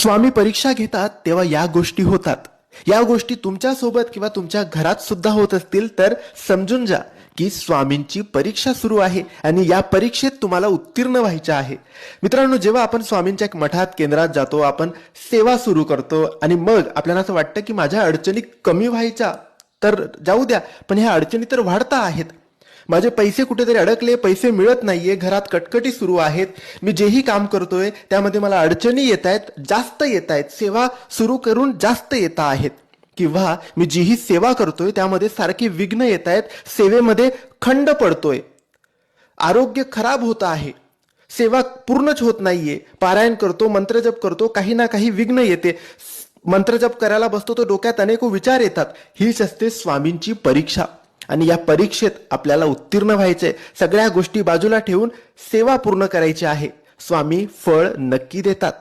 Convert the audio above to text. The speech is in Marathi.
स्वामी परीक्षा घेतात तेव्हा या गोष्टी होतात. या गोष्टी तुमच्या सोबत किंवा तुमच्या घरात सुद्धा होत असतील तर समजून जा की स्वामींची परीक्षा सुरू आहे आणि या परीक्षेत तुम्हाला उत्तीर्ण व्हायचे आहे. मित्रांनो, जेव्हा आपण स्वामींच्या एक मठात केंद्रात जातो, आपण सेवा सुरू करतो आणि मग आपल्याला असं वाटतं की माझ्या अडचणी कमी व्हायच्या तर जाऊ द्या, पण ह्या अडचणी तर वाढता आहेत. माझे पैसे कुठेतरी अडकले, पैसे मिळत नाहीये, घरात कटकटी सुरू आहेत, मी जेही काम करतोय त्यामध्ये मला अडचणी येत आहेत, जास्त येत आहेत, सेवा सुरू करून जास्त येत आहेत, किंवा मी जीही सेवा करतोय त्यामध्ये सारखी विघ्न येत आहेत, सेवेमध्ये खंड पडतोय, आरोग्य खराब होत आहे, सेवा पूर्णच होत नाहीये, पारायण करतो, मंत्रजप करतो, काही ना काही विघ्न येते, मंत्रजप करायला बसतो तो डोक्यात अनेक विचार येतात. हीच असते स्वामींची परीक्षा आणि या परीक्षेत आपल्याला उत्तीर्ण व्हायचे. सगळ्या गोष्टी बाजूला ठेवून सेवा पूर्ण करायची आहे. स्वामी फळ नक्की देतात.